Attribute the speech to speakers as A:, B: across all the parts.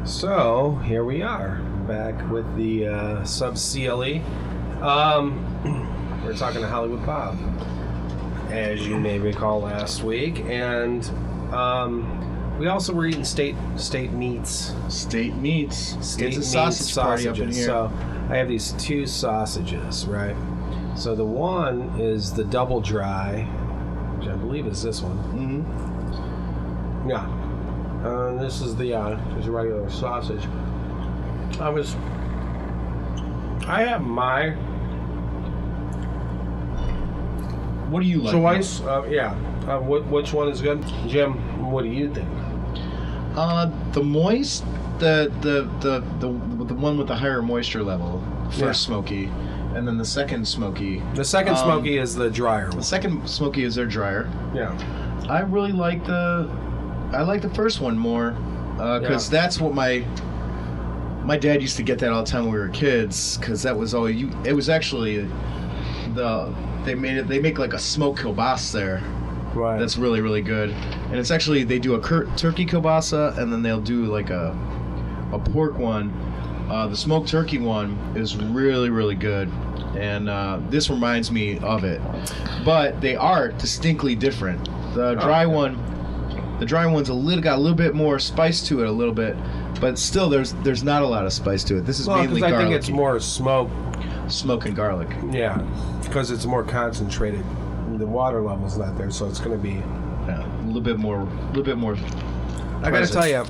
A: So here we are, back with the sub CLE. We're talking to Hollywood Bob, as you may recall last week, and we also were eating state meats.
B: State meats.
A: State
B: It's a sausage party up in here.
A: So I have these two sausages, right? So the one is the double dry, which I believe is this one.
B: Mm-hmm.
A: Yeah. This is the just a regular sausage. I have my
B: What do you like?
A: choice. Which one is good, Jim? What do you think?
B: The moist, the one with the higher moisture level, first
A: Yeah.
B: smoky, and then the second smoky.
A: The second smoky is the drier one.
B: The second smoky is their dryer.
A: Yeah.
B: I really like the first one more, because that's what my dad used to get that all the time when we were kids, because that was all you. It was actually they make like a smoked kielbasa there.
A: Right.
B: That's really, really good. And it's actually, they do a turkey kielbasa, and then they'll do like a pork one. The smoked turkey one is really, really good. And this reminds me of it. But they are distinctly different. The dry one's got a little bit more spice to it, a little bit. But still, there's not a lot of spice to it. This is mainly garlic.
A: I think it's more smoke
B: and garlic.
A: Yeah, because it's more concentrated. The water level's not there, so it's going to be
B: a little bit more.
A: I got to tell you,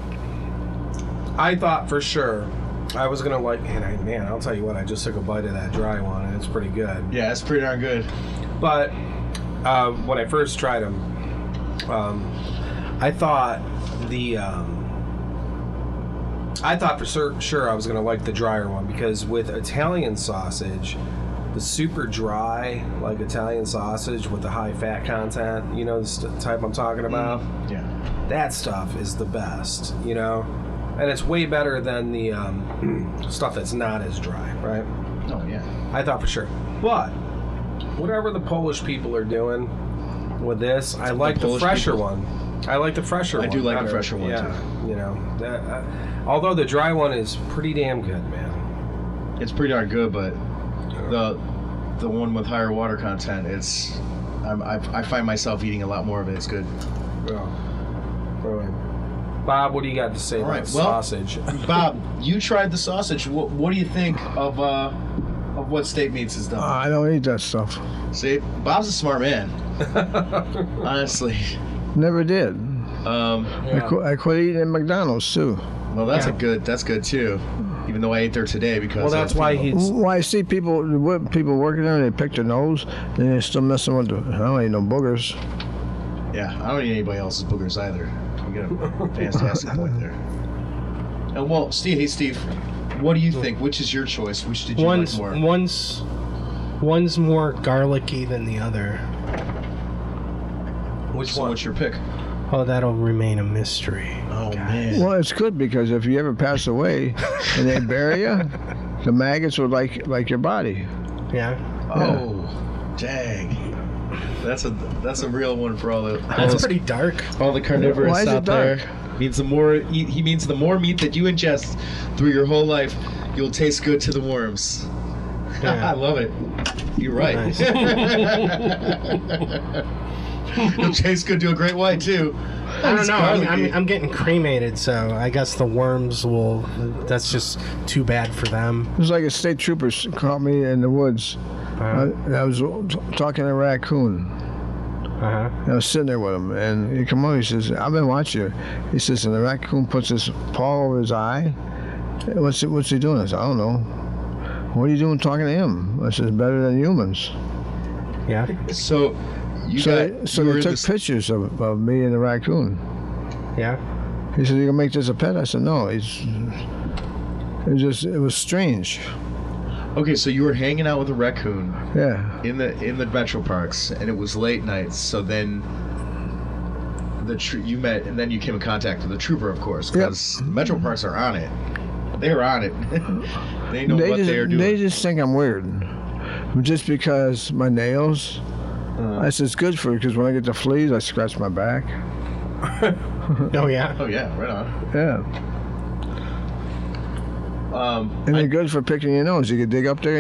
A: I thought for sure I was going to like. Man, I'll tell you what. I just took a bite of that dry one, and it's pretty good.
B: Yeah, it's pretty darn good.
A: But when I first tried them, I thought I thought for sure I was going to like the drier one, because with Italian sausage, the super dry, like Italian sausage with the high fat content, you know, the type I'm talking about?
B: Yeah.
A: That stuff is the best, you know? And it's way better than the stuff that's not as dry, right?
B: Oh, yeah.
A: I thought for sure. But whatever the Polish people are doing with this, I like the fresher one. I like the fresher one.
B: I do like the fresher one, too.
A: You know, although the dry one is pretty damn good, man.
B: It's pretty darn good, but the one with higher water content, I find myself eating a lot more of it. It's good.
A: Yeah. All right. Bob, what do you got to say about sausage?
B: Bob, you tried the sausage. What do you think of what State Meats has done?
C: I don't eat that stuff.
B: See, Bob's a smart man. Honestly.
C: Never did.
A: Yeah.
C: I quit eating at McDonald's too.
B: Well, that's good too. Even though I ate there today because.
A: Well, that's why he's.
C: Well, I see people working there, they pick their nose, and they're still messing with I don't eat no boogers.
B: Yeah, I don't eat anybody else's boogers either. You get a fantastic point there. And well, Steve, what do you think? Which is your choice? Which did you like more?
D: One's more garlicky than the other.
B: Which one? What's your pick?
D: Oh, that'll remain a mystery.
B: Oh, man.
C: Well, it's good because if you ever pass away and they bury you, the maggots will like your body.
D: Yeah.
B: Oh, dang. That's a real one for all the.
D: That's pretty dark.
B: All the carnivorous
C: Why is it
B: out there.
C: dark?
B: He means the more meat that you ingest through your whole life, you'll taste good to the worms.
D: Yeah.
B: I love it. You're right.
D: Nice.
B: You'll taste good to a great white too.
D: I don't know. I'm getting cremated, so I guess the worms will. That's just too bad for them.
C: It was like a state trooper caught me in the woods. I was talking to a raccoon.
D: Uh-huh.
C: I was sitting there with him, and he come over. He says, "I've been watching you." He says, and the raccoon puts his paw over his eye. What's he doing? I said, "I don't know." What are you doing talking to him? I said, "Better than humans."
D: Yeah.
C: So they took pictures of me and the raccoon.
D: Yeah.
C: He said, "You gonna make this a pet?" I said, "No." It was strange.
B: Okay, so you were hanging out with a raccoon.
C: Yeah.
B: In the metro parks, and it was late nights. So then you met, and then you came in contact with the trooper, of course, because metro parks are on it. They're on it. They know what they're doing.
C: They just think I'm weird, just because my nails. I said it's good for you because when I get the fleas, I scratch my back.
D: Oh yeah.
B: Oh yeah, right on.
C: Yeah. And they're good for picking your nose. You can dig up there,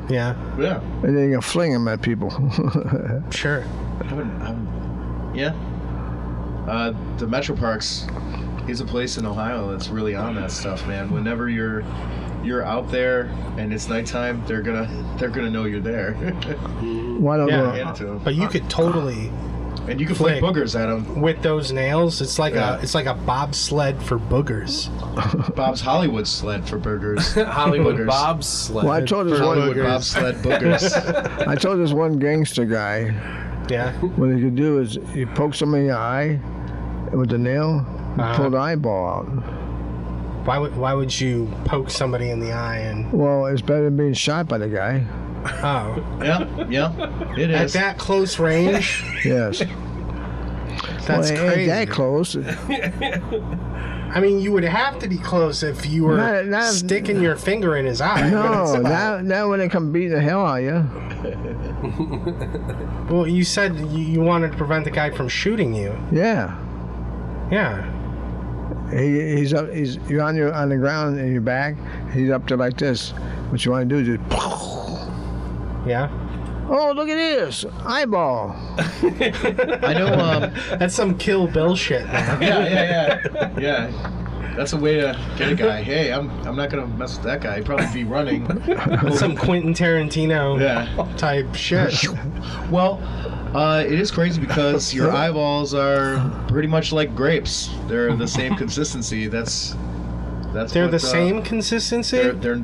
D: Yeah,
B: Yeah.
C: and then you can fling them at people.
D: sure.
B: Yeah. The Metro Parks is a place in Ohio that's really on that stuff, man. Whenever you're out there and it's nighttime, they're gonna know you're there.
C: Why don't
D: Yeah.
B: Hand it to 'em.
D: But you could totally
B: And you can flick
D: Flick.
B: boogers at them.
D: with those nails. It's like
B: Yeah.
D: a bobsled for boogers.
B: Bob's Hollywood sled for burgers.
A: Hollywood
B: Boogers.
A: bobsled.
C: Well, I told this
B: Hollywood
C: one.
B: bobsled boogers.
C: I told this one gangster guy
D: Yeah.
C: what he could do is you poke somebody in the eye with the nail, you pull the eyeball out.
D: Why would you poke somebody in the eye and
C: Well, it's better than being shot by the guy.
D: oh
B: Yeah, it
D: at
B: is.
D: that close range?
C: Yes.
D: That's
C: well, it ain't
D: crazy.
C: that close.
D: I mean, you would have to be close if you were
C: Not-
D: sticking your finger in his eye.
C: No, now when they come beating the hell out of you.
D: Well, you said you wanted to prevent the guy from shooting you.
C: Yeah.
D: Yeah.
C: He's up. You're on the ground and your back. He's up there like this. What you want to do is just.
D: Yeah.
C: Oh, look at this eyeball.
B: I know.
D: That's some Kill Bill shit, man.
B: Yeah. That's a way to get a guy. Hey, I'm not gonna mess with that guy. He'd probably be running.
D: Some Quentin Tarantino
B: Yeah.
D: type shit.
B: Well, it is crazy because your eyeballs are pretty much like grapes. They're the same consistency. That's
D: They're
B: what,
D: the same consistency?
B: They're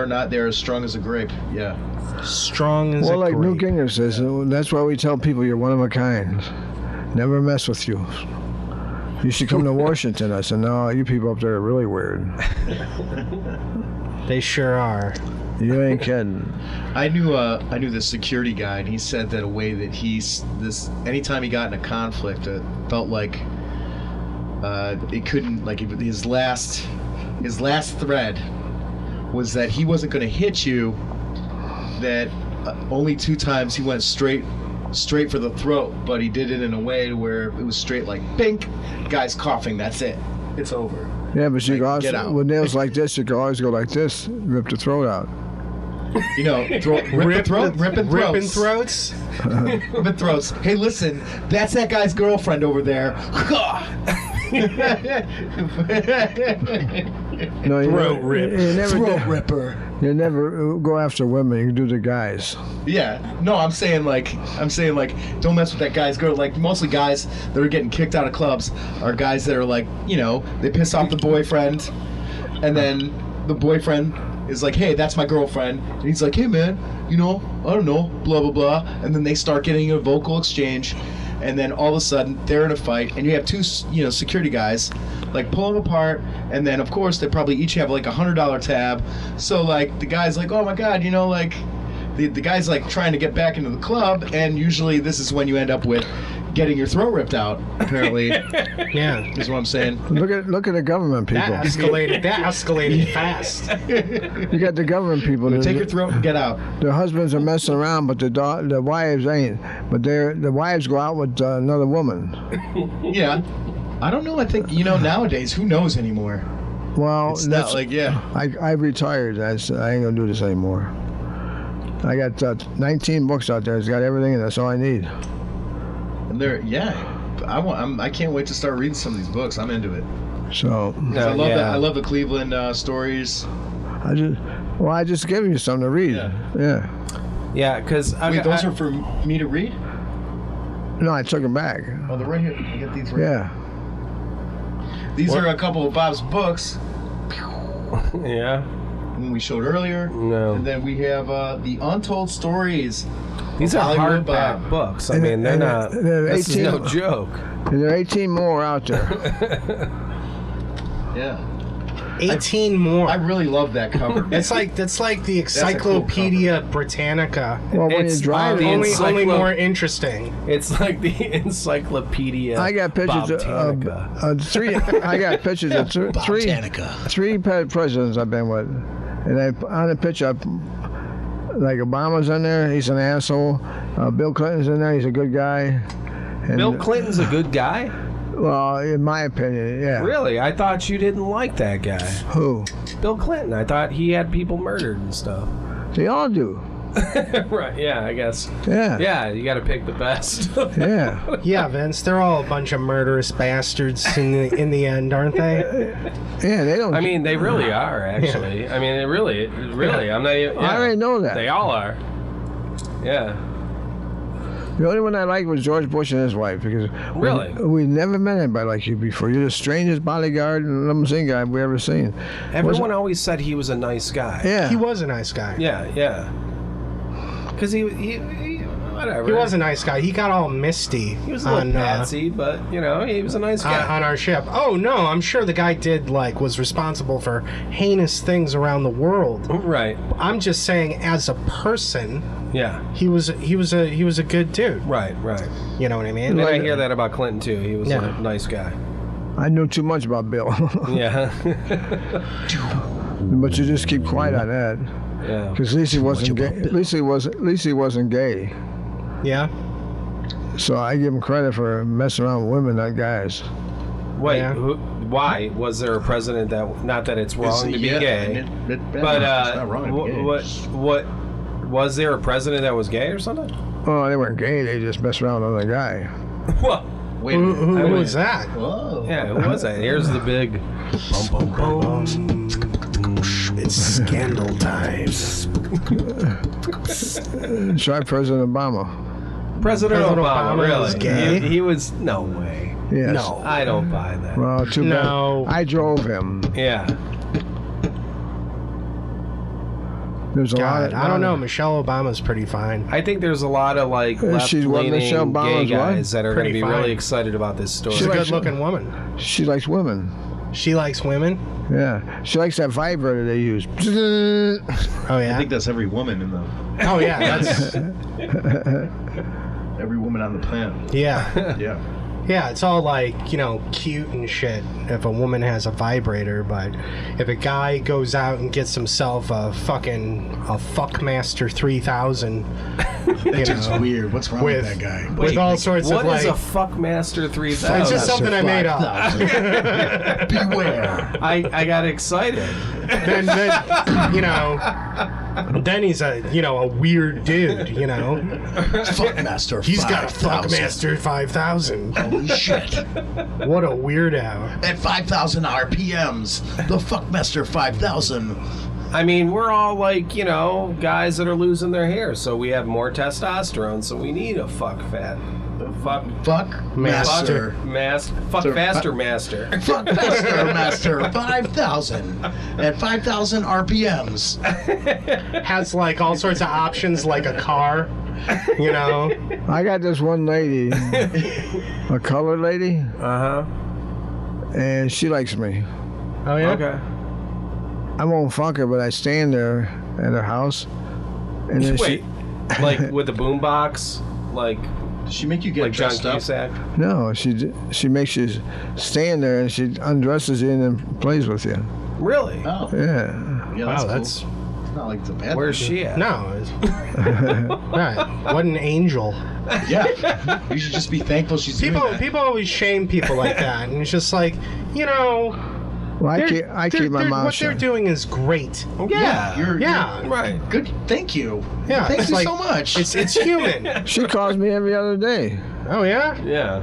B: not. They're as strong as a grape. Yeah.
D: Strong as
C: Well,
D: a
C: like Newt
D: grape.
C: Gingrich says, that's why we tell people you're one of a kind. Never mess with you. You should come to Washington. I said, no, you people up there are really weird.
D: They sure are.
C: You ain't kidding.
B: I knew this security guy, and he said that a way that anytime he got in a conflict, it felt like it couldn't, like, his last thread was that he wasn't going to hit you. That only 2 times he went straight for the throat, but he did it in a way where it was straight, like, bink, guy's coughing, that's it, it's over.
C: Yeah, but you
B: Like,
C: can
B: get
C: also,
B: out.
C: with nails like this, you can always go like this, rip the throat out.
B: You know, ripping throats.
D: Ripping throats?
B: Ripping throats. Hey, listen, that's that guy's girlfriend over there.
C: No, you
D: Throat
C: never,
D: rip.
C: You never,
B: Throat ripper.
C: you never go after women. You can do the guys.
B: Yeah. No, I'm saying like, don't mess with that guy's girl. Like, mostly guys that are getting kicked out of clubs are guys that are like, they piss off the boyfriend, and then the boyfriend is like, hey, that's my girlfriend, and he's like, hey man, I don't know, blah blah blah, and then they start getting a vocal exchange, and then all of a sudden they're in a fight, and you have 2 security guys like pull them apart, and then of course they probably each have like $100 tab, so like the guy's like, oh my god, like the guy's like trying to get back into the club, and usually this is when you end up with getting your throat ripped out, apparently.
D: Yeah.
B: Is what I'm saying.
C: Look at the government people.
D: That escalated fast.
C: You got the government people.
B: Take your throat and get out.
C: Their husbands are messing around, but the wives ain't. But the wives go out with another woman.
B: Yeah. I don't know. I think, nowadays, who knows anymore?
C: Well,
B: It's
C: that's
B: not like, yeah.
C: I retired. I ain't gonna do this anymore. I got 19 books out there. It's got everything, and that's all I need.
B: And I can't wait to start reading some of these books. I'm into it.
C: So
B: I love that. I love the Cleveland stories.
C: I just gave you something to read.
B: Yeah.
A: Yeah, because
B: Wait, those are for me to read?
C: No, I took them back.
B: Oh, they're right here. I get these right
C: Yeah.
B: These are a couple of Bob's books
A: yeah.
B: when we showed earlier.
A: No.
B: And then we have the Untold Stories.
A: These
B: of
A: are
B: Hollywood
A: hardback
B: Bob.
A: books. I mean, they're
C: and
A: not.
C: they're
A: This is
C: 18
A: no joke.
C: And there are 18 more out there.
B: Yeah.
D: 18 more.
B: I really love that cover.
D: That's like the
B: a cool
D: Encyclopedia Britannica.
C: Well, when
A: It's
C: you drive
A: the
C: it,
D: Only more interesting.
A: It's like the encyclopedia.
C: I got pictures
A: Bobtanica.
C: of 3. I got pictures of three presidents I've been with, and on the picture, like Obama's in there. He's an asshole. Bill Clinton's in there. He's a good guy. And
A: Bill Clinton's a good guy.
C: Well, in my opinion, yeah.
A: Really? I thought you didn't like that guy.
C: Who?
A: Bill Clinton. I thought he had people murdered and stuff.
C: They all do.
A: Right, yeah, I guess.
C: Yeah.
A: Yeah, you got to pick the best.
C: Yeah.
D: Yeah, Vince, they're all a bunch of murderous bastards in the end, aren't they?
C: Yeah, they don't.
A: I mean, they really are, actually. I mean, it really, I'm not even...
C: I already know that.
A: They all are. Yeah.
C: The only one I liked was George Bush and his wife because
A: Really?
C: we never met anybody like you before. You're the strangest bodyguard and limousine guy we ever seen.
A: Everyone always said he was a nice guy.
C: Yeah.
D: He was a nice guy.
A: Yeah. Because he whatever.
D: He was a nice guy. He got all misty.
A: He was a little patsy, but, you know, he was a nice guy.
D: on our ship. Oh no, I'm sure the guy was responsible for heinous things around the world.
A: Right.
D: I'm just saying, as a person,
A: Yeah.
D: he was a good dude.
A: Right.
D: You know what I mean?
A: And I hear that about Clinton, too. He was
D: Yeah.
A: a nice guy.
C: I knew too much about Bill.
A: Yeah.
C: But you just keep quiet on that.
A: Yeah.
C: Because at least he wasn't gay. At least he wasn't gay.
D: Yeah.
C: So I give him credit for messing around with women, not guys.
A: Wait,
D: Yeah.
A: why was there a president that? Not that it's wrong to be gay, but
B: it's not wrong to be gay.
A: what was there a president that was gay or something?
C: Oh, they weren't gay. They just messed around with another guy.
A: Well,
B: Wait a
D: Who
B: minute.
D: was that?
B: Whoa.
A: yeah, who was that? Here's the big.
D: It's scandal times.
C: Try President Obama.
A: President Obama, really?
D: was gay?
A: He was no way.
C: Yes.
D: No.
A: I don't buy that.
C: Well, too bad.
D: No.
C: I drove him.
A: Yeah.
C: There's a lot.
D: God, I don't know. Michelle Obama's pretty fine.
A: I think there's a lot of like
C: She's what,
A: left-leaning
C: Michelle
A: gay
C: Obama's what?
A: guys that are going to
D: Pretty
A: be really
D: fine.
A: excited about this story.
D: She's a
C: likes-
D: good-looking woman.
C: She likes women.
D: She likes women.
C: Yeah. She likes that vibrator they use.
D: Oh yeah.
B: I think that's every woman in the
D: Oh yeah. That's
B: every woman on the planet.
D: yeah.
B: Yeah.
D: Yeah, it's all like, cute and shit if a woman has a vibrator, but if a guy goes out and gets himself a Fuckmaster 3000,
B: That's just weird. What's wrong with that guy?
D: with all sorts
A: What
D: of
A: is
D: like,
A: a Fuckmaster 3000?
D: it's just something I made up.
B: Beware.
A: I got excited.
D: then then he's a weird dude,
B: Fuckmaster.
D: He's got a Fuckmaster 5000.
B: Holy shit.
D: What a weirdo.
B: At 5,000 RPMs, the Fuckmaster 5000.
A: I mean, we're all like, guys that are losing their hair, so we have more testosterone, so we need a fuck
B: Master.
A: faster master.
B: Fuckmaster Master 5000 at 5,000 RPMs.
D: Has like all sorts of options like a car,
C: I got this one lady, a colored lady,
A: Uh-huh.
C: and she likes me.
D: Oh yeah.
A: Okay.
C: I won't fuck her, but I stand there at her house. And then
A: Wait, like with the boombox? Like
B: Does she make you get
A: John
B: dressed up?
A: Cusack?
C: No, she makes you stand there and she undresses you and then plays with you.
A: Really?
B: Oh.
C: Yeah.
B: Yeah,
D: Wow,
B: cool.
D: that's
B: It's not like it's a bad
A: Where's
B: thing.
A: she at?
D: no. Right. What an angel.
B: Yeah. You should just be thankful she's doing that.
D: People always shame people like that, and it's just like,
C: Well, I keep my mouth
D: what they're
C: shut.
D: doing is great.
A: Yeah.
B: You're
A: Right.
B: good. Thank you.
D: Yeah,
B: Thank
D: it's
B: you
D: like-
B: so much.
D: It's human.
C: She calls me every other day.
D: Oh yeah,
A: Yeah.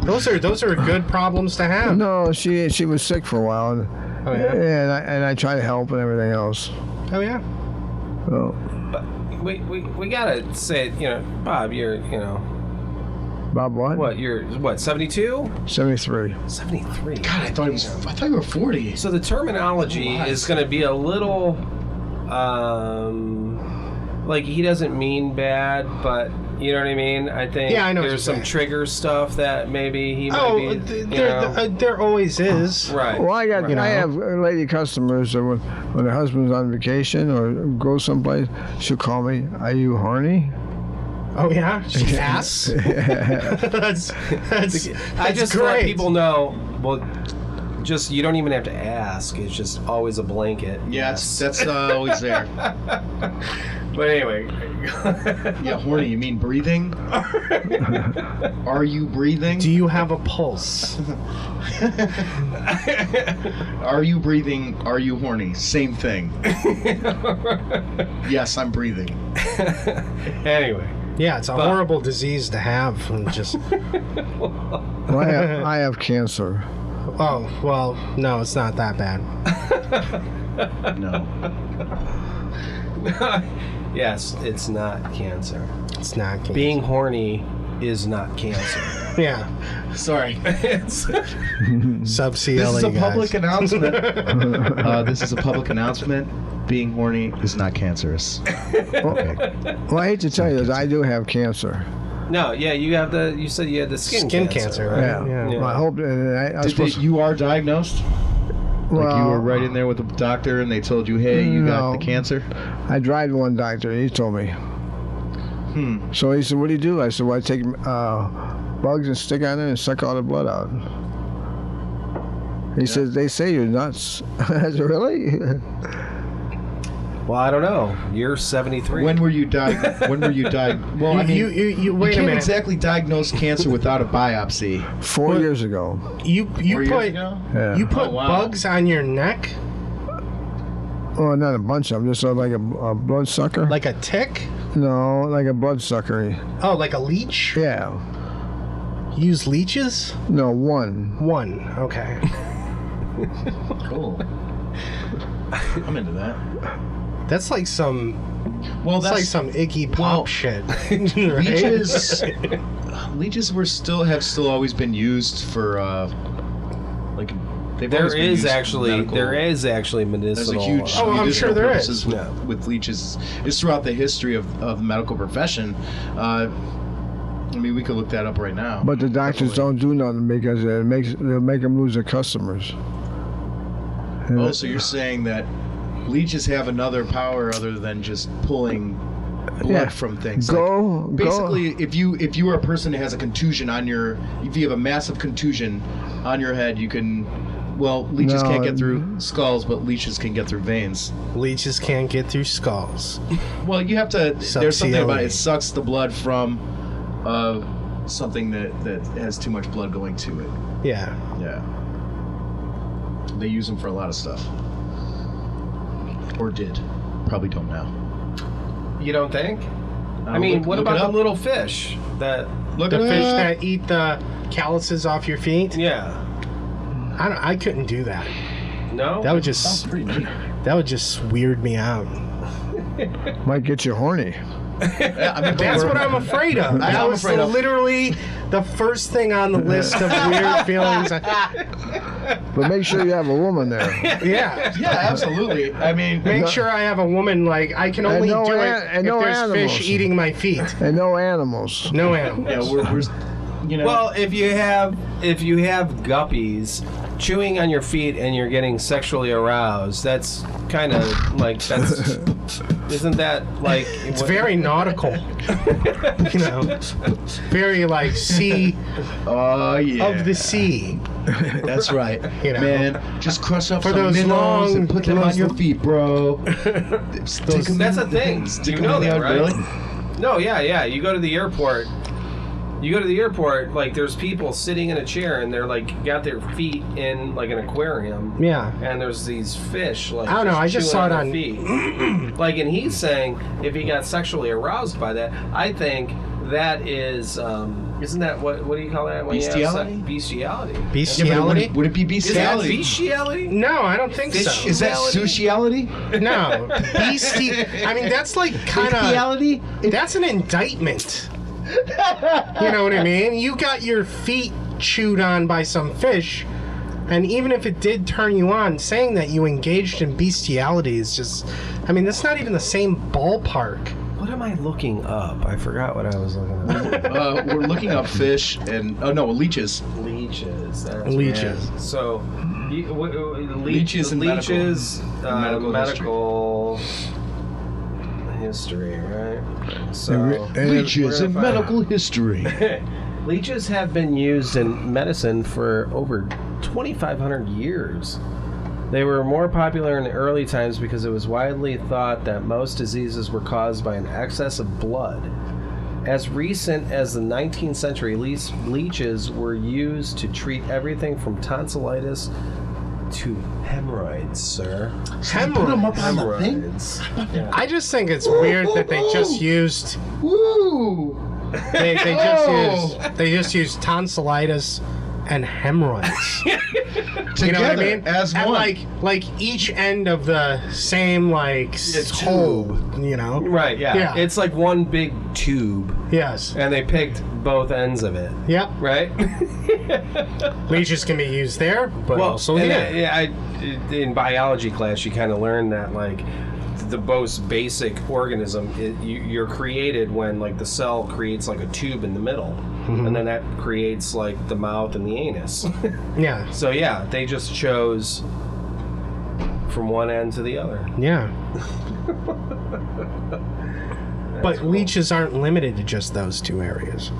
D: those are good problems to have.
C: No, she was sick for a while, and,
D: Oh yeah.
C: and I try to help and everything else.
D: Oh yeah.
C: So,
A: But we gotta say it, Bob, you're,
C: Bob, what?
A: you're 72?
C: 73.
A: 73.
B: God, I thought you were 40.
A: So the terminology is going to be a little, like he doesn't mean bad, but you know what I mean? I think
D: Yeah, I know what
A: there's
D: you're
A: some
D: saying.
A: trigger stuff that maybe he might
D: Oh,
A: be,
D: there always is.
A: right.
C: Well, I
A: right.
C: have lady customers that when her husband's on vacation or goes someplace, she'll call me. Are you horny?
D: Oh yeah. She asks. that's
A: I just
D: great.
A: let people know, well, just, you don't even have to ask. It's just always a blanket.
B: Yes, that's always there.
A: But anyway.
B: Yeah, horny. You mean breathing? Are you breathing?
D: Do you have a pulse?
B: Are you breathing? Are you horny? Same thing. Yes, I'm breathing.
A: Anyway.
D: Yeah, it's a horrible disease to have. And just
C: Well, I have cancer.
D: oh well, no, it's not that bad.
B: No.
A: Yes, it's not cancer.
D: It's not cancer.
A: Being horny is not cancer.
D: yeah,
B: Sorry.
A: It's,
D: sub CLE
B: This is a
D: guys.
B: public announcement. This is a public announcement. Being horny is not cancerous. Okay.
C: Well, I hate to tell you this, I do have cancer.
A: no, yeah, you have the. You said you had the skin
D: cancer,
A: right?
D: right?
C: Yeah.
D: Yeah.
C: Well, I hope I was supposed
B: You are diagnosed? Like you were right in there with the doctor and they told you, hey, you got the cancer?
C: I tried one doctor. He told me. So he said, "What do you do?" I said, "Well, I take bugs and stick on it and suck all the blood out." He says, "They say you're nuts." I said, "Really?"
A: Well, I don't know. You're 73.
B: When were you diagnosed? Well, I mean,
D: you
B: you
D: wait a
B: can't
D: minute.
B: exactly diagnose cancer without a biopsy.
C: 4 years ago.
D: You
B: 4 years
D: put
B: ago?
C: Yeah.
D: you put
B: Oh, wow.
D: bugs on your neck
C: Oh, not a bunch of them. Just like a blood sucker.
D: like a tick?
C: No, like a blood sucker.
D: Oh, like a leech?
C: Yeah.
D: Use leeches?
C: No, one.
D: One. Okay.
B: Cool. I'm into that.
D: That's like some.
B: Well,
D: It's like some Iggy Pop
B: well,
D: shit. Right?
B: leeches have still always been used for like they've
A: there
B: always been
A: is
B: used for
A: actually
B: medical-
A: medicinal.
B: There's a huge
D: Oh, I'm
B: medicinal
D: sure there is.
B: purposes with leeches. It's throughout the history of the medical profession. I mean, we could look that up right now.
C: But the doctors don't do nothing because they'll make them lose their customers.
B: Oh, so you're saying that leeches have another power other than just pulling blood
C: Yeah.
B: from things?
C: Basically,
B: if you are a person that has a contusion if you have a massive contusion on your head, you can. Well, leeches
C: No.
B: can't get through skulls, but leeches can get through veins.
D: Leeches can't get through skulls.
B: Well, you have to.
D: Sucks
B: There's something about
D: CLE.
B: it. It sucks the blood from something that has too much blood going to it.
D: Yeah.
B: Yeah. They use them for a lot of stuff. Or did. Probably don't now.
A: You don't think? I mean, what
B: look
A: about
B: it
A: the
B: up.
A: little fish that?
B: Look
D: The
B: it
D: fish
B: up.
D: that eat the calluses off your feet.
A: Yeah.
D: I couldn't do that.
A: No.
D: That would
B: Sounds
D: just
B: pretty neat.
D: weird me out.
C: might get you horny.
B: Yeah, I mean,
D: That's what I'm afraid of.
B: That's
D: That
B: what I'm
D: was
B: afraid of.
D: literally the first thing on the list of weird feelings.
C: But make sure you have a woman there.
D: Yeah.
B: Yeah, absolutely. I mean,
D: Make sure I have a woman, like, I can only
C: no
D: do
C: an-
D: it
C: and
D: if
C: no
D: there's
C: animals.
D: fish eating my feet.
C: And no animals.
D: No animals.
B: yeah, we're you know.
A: Well, if you have guppies chewing on your feet and you're getting sexually aroused, that's kind of like isn't that like
D: It's very nautical. You know, very like sea
B: oh yeah,
D: of the sea.
B: That's right.
D: You know.
B: Man, just crush up
D: For
B: some
D: those
B: minnows and put them on
D: those-
B: your feet, bro.
A: that's a thing.
B: Stick
A: You
B: 'em
A: know
B: in the
A: that,
B: yard,
A: right?
B: really?
A: No, yeah. You go to the airport. Like there's people sitting in a chair and they're like got their feet in like an aquarium.
D: Yeah.
A: And there's these fish like
D: I don't know, I just
A: chewing
D: saw it
A: their
D: on-
A: feet. Like, and he's saying if he got sexually aroused by that, I think that is isn't that what do you call that when
B: Bestiality?
A: you have bestiality?
B: Yeah, but
D: Bestiality?
B: would it be
A: Is that
B: bestiality?
A: bestiality?
D: No, I don't think so.
A: Fish-
B: Is that sushiality?
D: No. I mean, that's like kind of.
B: Bestiality?
D: That's an indictment. You know what I mean? You got your feet chewed on by some fish, and even if it did turn you on, saying that you engaged in bestiality is just. I mean, that's not even the same ballpark.
A: What am I looking up? I forgot what I was looking up.
B: We're looking up fish and leeches.
A: Leeches. That's
D: Leeches.
A: right. So,
B: Leeches and
A: leeches,
B: medical
A: medical history, right? So,
B: Leeches in medical history.
A: leeches have been used in medicine for over 2,500 years. They were more popular in the early times because it was widely thought that most diseases were caused by an excess of blood. As recent as the 19th century, leeches were used to treat everything from tonsillitis to hemorrhoids, sir.
B: Put them up on the thing.
A: Hemorrhoids. Yeah.
D: I just think it's weird that they just used
B: Woo!
D: they just used tonsillitis and hemorrhoids.
B: Together
D: You know what I mean?
B: as
D: At
B: one.
D: like each end of the same hole, you know?
A: Right, yeah.
D: Yeah.
A: It's like one big tube,
D: Yes.
A: and they picked both ends of it,
D: Yep.
A: right?
D: Leeches can be used there, but also
A: and
D: here.
A: in biology class, you kind of learn that, like, the most basic organism, you're created when, like, the cell creates, like, a tube in the middle, and then that creates, like, the mouth and the anus.
D: Yeah.
A: So, yeah, they just chose from one end to the other.
D: Yeah. But
A: cool.
D: leeches aren't limited to just those two areas.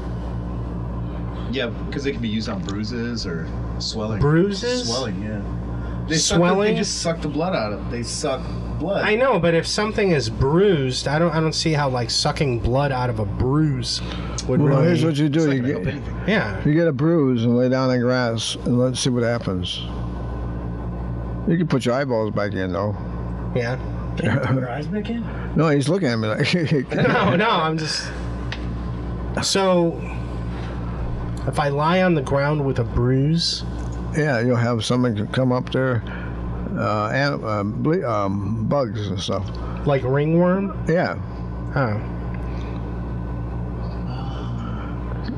B: Yeah, because they can be used on bruises or swelling.
D: Bruises?
B: Swelling, yeah.
D: Swelling?
B: They just suck the blood out of it. They suck blood.
D: I know, but if something is bruised, I don't see how like sucking blood out of a bruise would
C: Well,
D: really.
C: here's what you
B: It's
C: do.
B: not
C: You
B: gonna help
C: get,
B: anything.
D: Yeah.
C: you get a bruise and lay down in grass and let's see what happens. You can put your eyeballs back in, though.
D: Yeah.
B: Your eyes back in?
C: No, he's looking at me like.
D: No, I'm just. So, if I lie on the ground with a bruise,
C: Yeah, you'll have someone come up there, bugs and stuff.
D: like ringworm,
C: Yeah.
D: oh,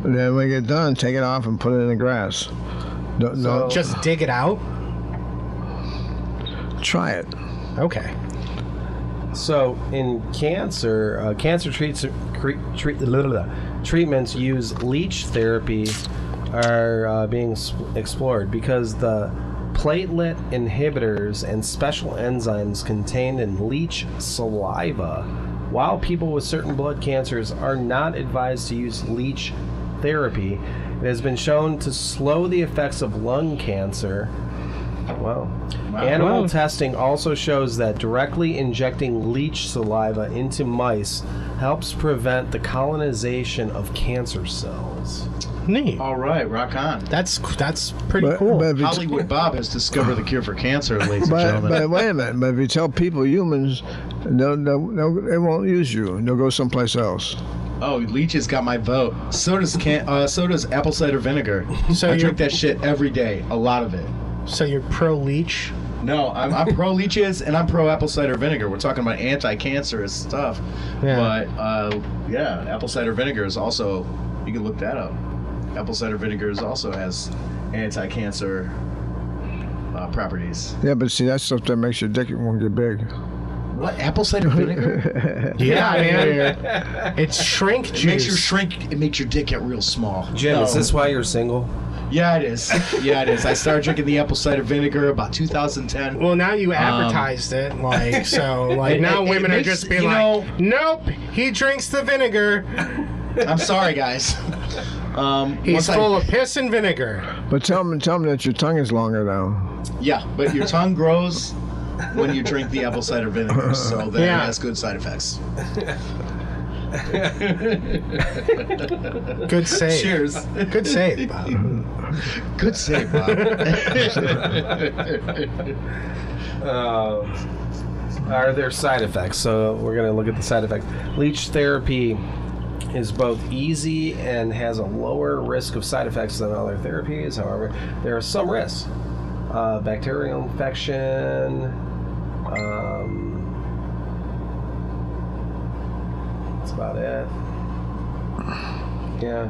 C: And then when you get done, take it off and put it in the grass. No,
D: just dig it out.
C: try it.
D: Okay.
A: So, in cancer, treatments use leech therapy are being explored because the platelet inhibitors and special enzymes contained in leech saliva, while people with certain blood cancers are not advised to use leech therapy, it has been shown to slow the effects of lung cancer. Wow. Animal
D: Wow.
A: testing also shows that directly injecting leech saliva into mice helps prevent the colonization of cancer cells.
D: Neat.
B: All right, rock on.
D: That's pretty cool.
C: But if you
B: Hollywood Bob has discovered the cure for cancer, ladies and
C: but
B: gentlemen.
C: wait a minute. But if you tell people, humans, they won't use you. They'll go someplace else.
B: Oh, leeches got my vote. So does apple cider vinegar.
D: So
B: I
D: you're-
B: drink that shit every day. A lot of it.
D: So you're pro leech?
B: No, I'm pro leeches and I'm pro apple cider vinegar. We're talking about anti-cancerous stuff.
D: Yeah.
B: But yeah, apple cider vinegar is also. You can look that up. Apple cider vinegar also has anti-cancer properties.
C: Yeah, but see, that stuff that makes your dick won't get big.
B: What, apple cider vinegar?
D: Yeah,
B: outta
D: man. It's shrink juice.
B: It makes your shrink. It makes your dick get real small.
A: Jim,
B: No.
A: is this why you're single?
B: Yeah, it is. Yeah, it is. I started drinking the apple cider vinegar about 2010.
D: Well, now you advertised it, like so. Like
B: It-
D: now,
B: it
D: women are
B: makes-
D: just being
B: you
D: like,
B: know-
D: "Nope, he drinks the vinegar.
B: I'm sorry, guys.
D: He's
B: once I-
D: full of piss and vinegar."
C: But tell them that your tongue is longer now.
B: Yeah, but your tongue grows when you drink the apple cider vinegar, so that
D: Yeah.
B: has good side effects.
D: Good save.
B: Cheers.
D: Good save, Bob.
B: Good save, Bob.
A: Are there side effects? So we're going to look at the side effects. Leech therapy is both easy and has a lower risk of side effects than other therapies. However, there are some risks. Bacterial infection. That's about it. Yeah,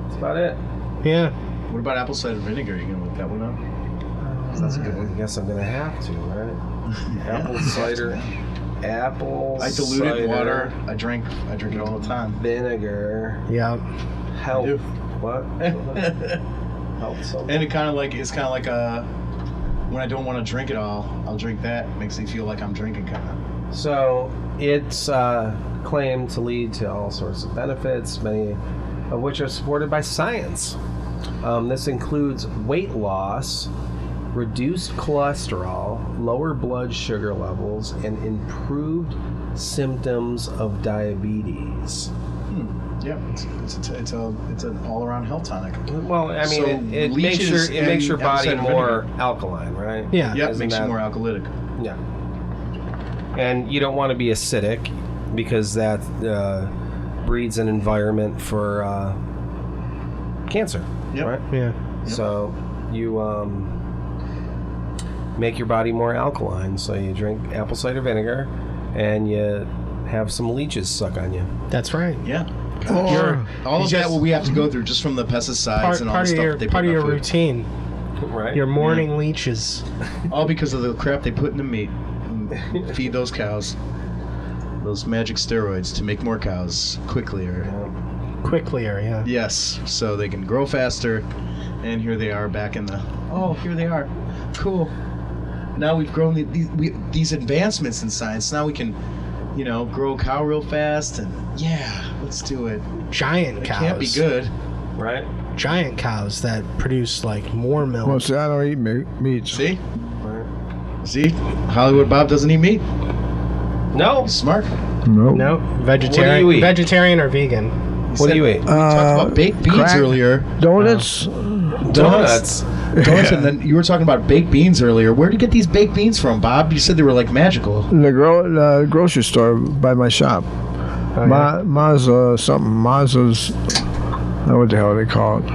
A: that's about it.
D: Yeah.
B: What about apple cider vinegar? You gonna look that one up?
A: That's a good one. I guess I'm going to have to, right? Apple cider. Apple
B: I diluted
A: cider
B: water. I drink it all the time.
A: vinegar.
D: Yeah.
A: Health.
B: do.
A: What? Health something.
B: And it's kind of like a when I don't want to drink it all, I'll drink that. Makes me feel like I'm drinking kind of.
A: So it's claimed to lead to all sorts of benefits, many of which are supported by science. This includes weight loss reduced cholesterol, lower blood sugar levels, and improved symptoms of diabetes.
B: Yeah, it's an all-around health tonic.
A: Well, I mean,
B: So
A: it makes
B: leeches
A: your
B: and
A: body
B: apple cider
A: more
B: vinegar.
A: alkaline, right?
D: Yeah.
B: Yeah, it
A: Isn't
B: makes
A: that-
B: you more alkalytic.
A: Yeah. And you don't want to be acidic because that breeds an environment for cancer,
B: Yep.
A: right?
D: Yeah.
A: So you make your body more alkaline. So you drink apple cider vinegar and you have some leeches suck on you.
D: That's right.
B: Yeah.
D: You're-
B: All
D: you
B: of that
D: just-
B: what we have to go through just from the pesticides
D: Part,
B: and all
D: part
B: the
D: of
B: stuff
D: your
B: that they put
D: part of
B: in
D: your
B: our food.
D: routine.
A: Right?
D: Your morning leeches.
B: All because of the crap they put in the meat. And feed those cows those magic steroids to make more cows quicklier.
D: Quicklier, yeah.
B: Yes, so they can grow faster. And here they are back in the. Oh, here they are. Cool. Now we've grown these advancements in science. Now we can, grow a cow real fast. And yeah, let's do it.
D: Giant
B: It
D: cows.
B: can't be good.
A: Right?
D: Giant cows that produce like more milk.
C: Well, see, I don't eat meat.
B: See?
A: Right.
B: See? Hollywood Bob doesn't eat meat.
A: No.
B: He's smart.
C: Nope.
D: No, vegetarian.
A: What do you eat?
D: Vegetarian or vegan?
A: What do you eat?
B: We talked about baked beans
C: crack,
B: earlier.
C: Donuts.
A: Donuts.
B: Donuts, and then you were talking about baked beans earlier. Where did you get these baked beans from, Bob? You said they were like magical.
C: In the grocery store by my shop. Mazda something. Mazda's. What the hell they call it?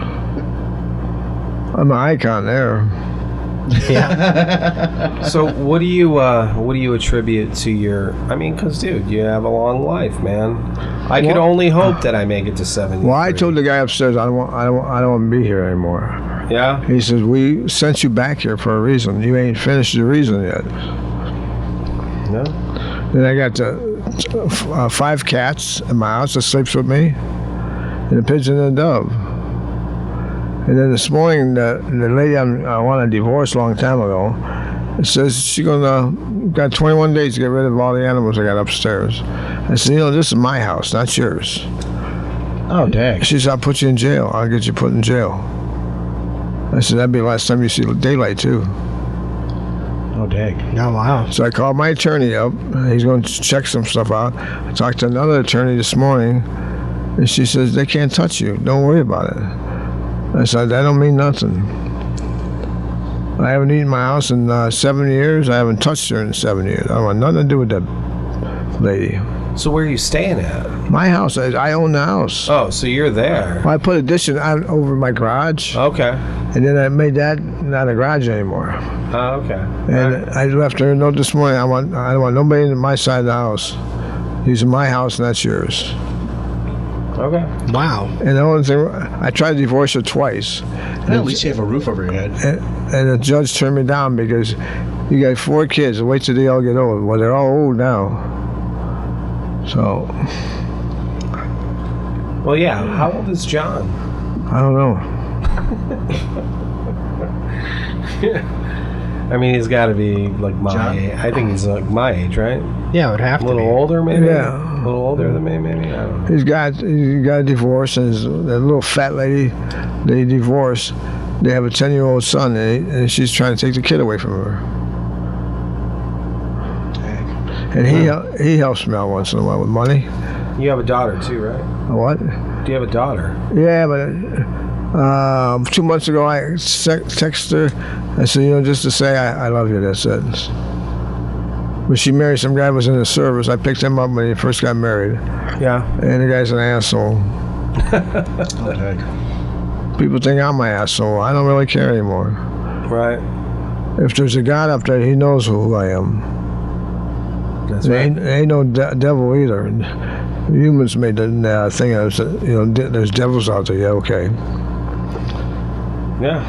C: I'm an icon there.
D: Yeah.
A: So what do you attribute to your? I mean, because dude, you have a long life, man. I could only hope that I make it to 70.
C: Well, I told the guy upstairs I don't want to be here anymore.
A: Yeah.
C: He says we sent you back here for a reason. You ain't finished the reason yet.
A: No.
C: Then I got 5 cats in my house that sleeps with me, and a pigeon and a dove. And then this morning, the lady I wanted a divorce a long time ago says she's got 21 days to get rid of all the animals I got upstairs. I said, this is my house, not yours.
B: Oh, dang.
C: She said, I'll put you in jail. I'll get you put in jail. I said, that'd be the last time you see daylight, too.
B: Oh, dang.
D: Oh wow.
C: So I called my attorney up. He's going to check some stuff out. I talked to another attorney this morning, and she says, they can't touch you. Don't worry about it. I said, that don't mean nothing. I haven't eaten my house in 7 years. I haven't touched her in 7 years. I don't want nothing to do with that lady.
A: So where are you staying at?
C: My house, I own the house.
A: Oh, so you're there.
C: Well, I put addition out over my garage,
A: Okay.
C: and then I made that not a garage anymore.
A: Oh, okay.
C: And I left her a note this morning. I don't want nobody in my side of the house. These are my house, and that's yours.
A: Okay.
D: Wow.
C: And the only thing, I tried to divorce her twice,
B: At least you have a roof over your head.
C: and the judge turned me down because you got 4 kids. Wait till they all get old. Well, they're all old now. So
A: Well, yeah. How old is John?
C: I don't know.
A: I mean, he's got to be like my
B: John?
A: age. I think he's like my age, right?
D: Yeah, it would have
A: A
D: to
A: little
D: be.
A: older, maybe.
C: Yeah.
A: A little older than me, maybe. I don't know.
C: He got a divorce, and that little fat lady they divorced. They have a 10-year-old son, and she's trying to take the kid away from her. And he helps me out once in a while with money.
A: You have a daughter too, right?
C: What?
A: Do you have a daughter?
C: Yeah, but 2 months ago I texted her. I said, just to say I love you. That's it. But she married some guy who was in the service. I picked him up when he first got married,
A: Yeah.
C: and the guy's an asshole.
B: Oh, dang.
C: People think I'm an asshole. I don't really care anymore.
A: Right.
C: If there's a God up there, he knows who I am.
A: That's
C: There
A: right.
C: ain't no devil either. Humans made the thing of, there's devils out there. Yeah, okay.
A: Yeah.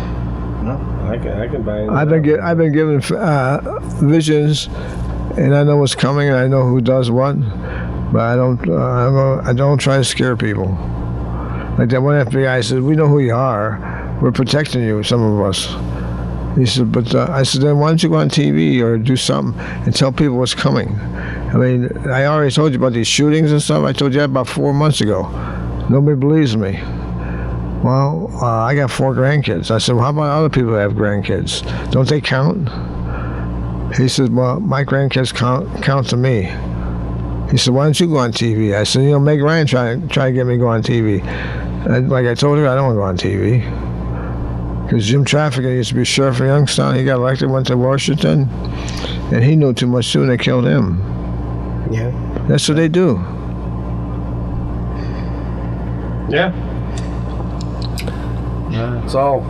B: No.
A: I can buy into
C: I've been given visions, and I know what's coming, and I know who does what, but I don't try to scare people. Like that one FBI said, we know who you are. We're protecting you, some of us. He said, but I said, then why don't you go on TV or do something and tell people what's coming? I mean, I already told you about these shootings and stuff. I told you that about 4 months ago. Nobody believes me. Well, I got 4 grandkids. I said, well, how about other people that have grandkids? Don't they count? He said, well, my grandkids count to me. He said, why don't you go on TV? I said, Meg Ryan try to get me to go on TV. And like I told her, I don't want to go on TV. Because Jim Trafficker used to be sheriff of Youngstown. He got elected, went to Washington, and he knew too much too, and they killed him.
D: Yeah.
C: That's what they do.
A: Yeah. It's all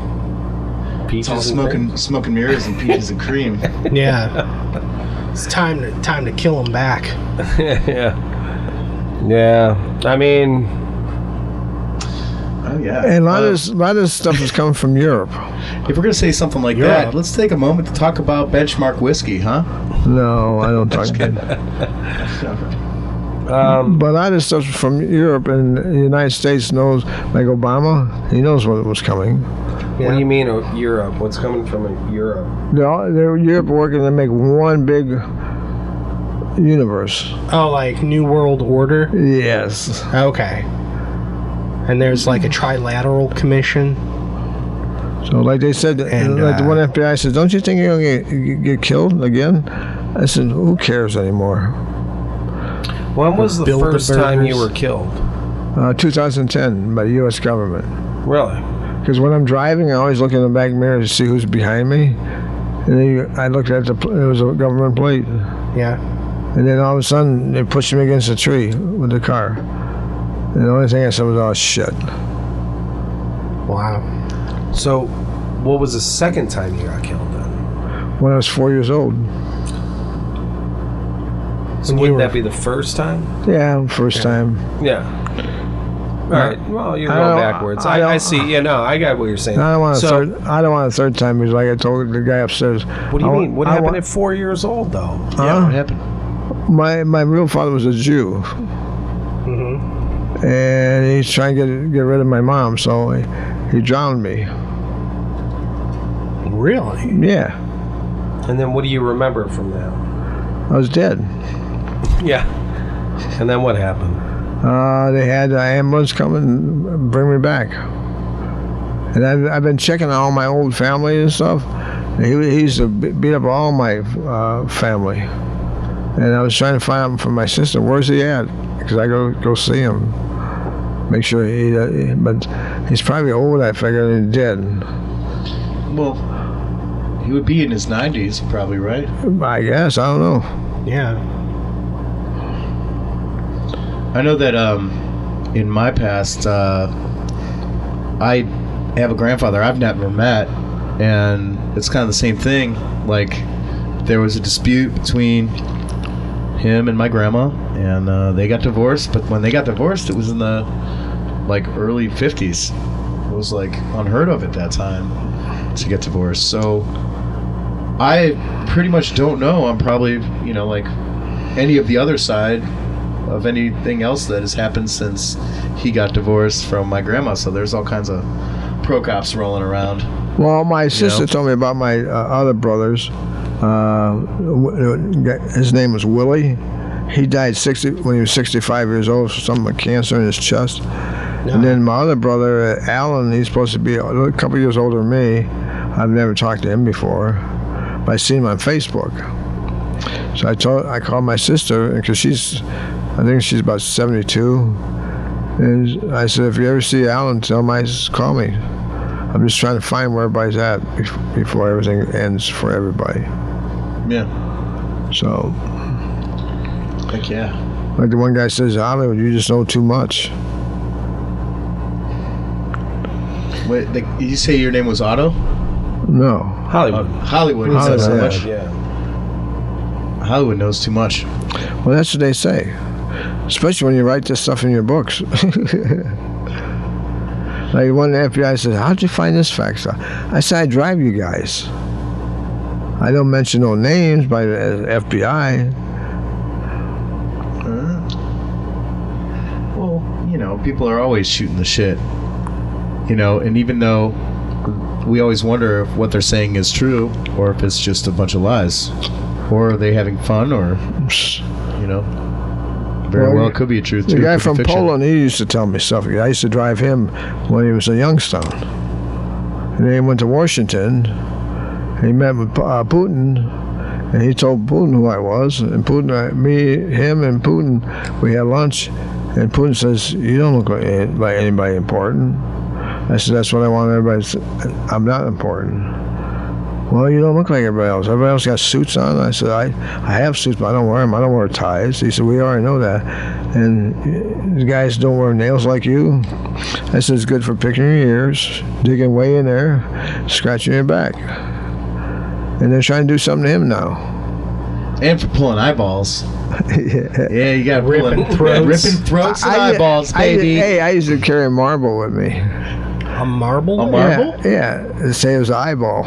A: peaches
B: It's all
A: and
B: smoking mirrors and peaches and cream.
D: Yeah. It's time to kill them back.
A: yeah. Yeah. I mean,
B: Oh yeah.
C: And a lot of this stuff is coming from Europe.
B: If we're gonna say something like
D: Europe.
B: that, let's take a moment to talk about benchmark whiskey, huh?
C: No, I don't talk. But a lot of stuff from Europe, and the United States knows, like Obama, he knows what was coming.
A: what do you mean Europe? What's coming from Europe?
C: They're Europe working to make one big universe.
D: Oh, like New World Order?
C: Yes.
D: Okay. And there's like a trilateral commission.
C: So like they said,
D: And,
C: like the one FBI said, don't you think you're going to get killed again? I said, who cares anymore?
A: When was the
D: Build the
A: first time you
D: burgers.
A: were killed?
C: 2010 by the U.S. government.
A: Really?
C: Because when I'm driving, I always look in the back mirror to see who's behind me. And then I looked at it was a government plate.
D: Yeah.
C: And then all of a sudden, they pushed me against a tree with the car. And the only thing I said was, oh, shit.
D: Wow.
A: So, what was the second time you got killed then?
C: When I was 4 years old.
A: So wouldn't that be the first time?
C: Yeah, first time.
A: Yeah. All right. Well, you're
C: I
A: going
C: don't-
A: backwards.
C: I
A: I
C: don't-
A: see. Yeah, no, I got what you're saying.
C: I don't want a
A: so,
C: third. I don't want a third time. Because like I told the guy upstairs.
A: what do you
C: I
A: mean? What
C: I
A: happened
C: want-
A: at 4 years old, though?
B: Yeah, what happened?
C: My real father was a Jew,
D: Mm-hmm.
C: and he's trying to get rid of my mom, so he drowned me.
D: Really?
C: Yeah,
A: And then what do you remember from that?
C: I was dead.
A: Yeah. And then what happened?
C: They had an ambulance come and bring me back, and I've been checking on all my old family and stuff. He used to beat up all my family, and I was trying to find out from my sister, where's he at? Because I go see him, make sure but he's probably old, I figure, and dead.
B: Well, he would be in his 90s, probably, right?
C: I guess, I don't know.
D: Yeah.
B: I know that in my past, I have a grandfather I've never met, and it's kind of the same thing. Like, there was a dispute between him and my grandma, and they got divorced. But when they got divorced, it was in the early 50s. It was like unheard of at that time to get divorced. So I pretty much don't know. I'm probably like any of the other side of anything else that has happened since he got divorced from my grandma. So there's all kinds of pro-cops rolling around.
C: Well, my sister told me about my other brothers. His name was Willie. He died when he was 65 years old, something like cancer in his chest. And then my other brother, Alan, he's supposed to be a couple years older than me. I've never talked to him before, but I seen him on Facebook. So I called my sister because I think she's about 72, and I said, if you ever see Alan, tell him I just call me. I'm just trying to find where everybody's at before everything ends for everybody.
B: Yeah.
C: So,
B: Heck yeah.
C: like the one guy says, Hollywood, you just know too much.
B: Wait, you say your name was Otto?
C: No.
A: Hollywood.
B: Hollywood. He said so
C: Hollywood,
B: much.
A: Yeah.
B: Hollywood knows too much.
C: Well, that's what they say, especially when you write this stuff in your books. Like one FBI says, how'd you find this fact? I said, I drive you guys. I don't mention no names by the FBI.
B: Well, people are always shooting the shit. And even though we always wonder if what they're saying is true or if it's just a bunch of lies, or are they having fun, or Very well, it could be a truth.
C: The
B: too.
C: guy
B: Could be
C: from
B: fiction.
C: Poland, he used to tell me stuff. I used to drive him when he was a youngster. And then he went to Washington. He met with Putin, and he told Putin who I was. And Putin, him and Putin, we had lunch. And Putin says, "You don't look like anybody important." I said, "That's what I want everybody to say. I'm not important." "Well, you don't look like everybody else. Everybody else got suits on." I said, I have suits, but I don't wear them. I don't wear ties. He said, "We already know that. And the guys don't wear nails like you." I said, "It's good for picking your ears, digging way in there, scratching your back." And they're trying to do something to him now.
B: And for pulling eyeballs.
C: Yeah.
B: Yeah, you got
D: Ripping throats.
B: ripping throats and eyeballs, baby.
C: I used to carry a marble with me.
D: A marble?
B: A marble?
C: Yeah, to say it was an eyeball.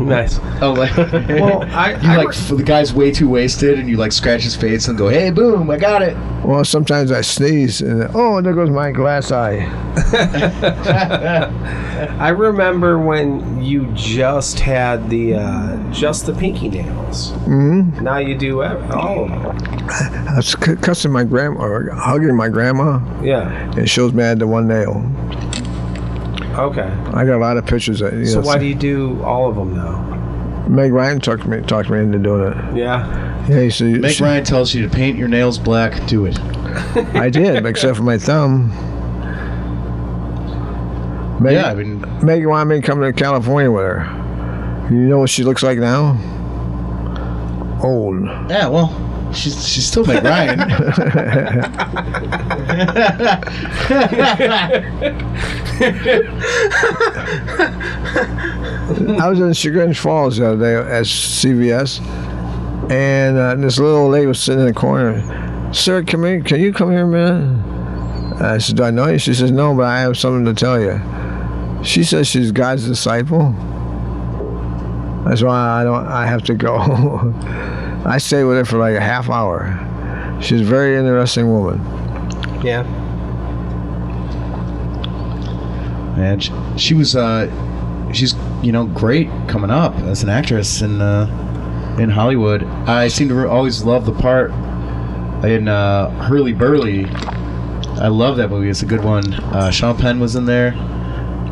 A: Nice.
B: Oh, like
A: Well,
B: the guy's way too wasted, and you like scratch his face and go, "Hey, boom, I got it."
C: Well, sometimes I sneeze, and oh, there goes my glass eye.
A: I remember when you just had the pinky nails.
C: Mm-hmm.
A: Now you do all of them.
C: I was cussing my grandma, or hugging my grandma,
A: Yeah.
C: and it shows me I had the one nail.
A: Okay.
C: I got a lot of pictures. That,
A: So why do you do all of them now?
C: Meg Ryan talked me into doing it.
A: Yeah.
C: Yeah, he said,
B: Meg Ryan tells you to paint your nails black. Do it.
C: I did, except for my thumb. Meg,
B: Yeah, I mean,
C: Meg wanted me to come to California with her. You know what she looks like now? Old.
B: yeah. Well, she's still Meg Ryan.
C: I was in Chagrin Falls the other day at CVS, and this little old lady was sitting in the corner. "Sir, come here. Can you come here a minute?" I said, "Do I know you?" She says, "No, but I have something to tell you." She says she's God's disciple. That's why I have to go. I stayed with her for like a half hour. She's a very interesting woman.
D: Yeah.
B: And she was, she's great coming up as an actress in Hollywood. I seem to always love the part in Hurly Burly. I love that movie. It's a good one. Sean Penn was in there,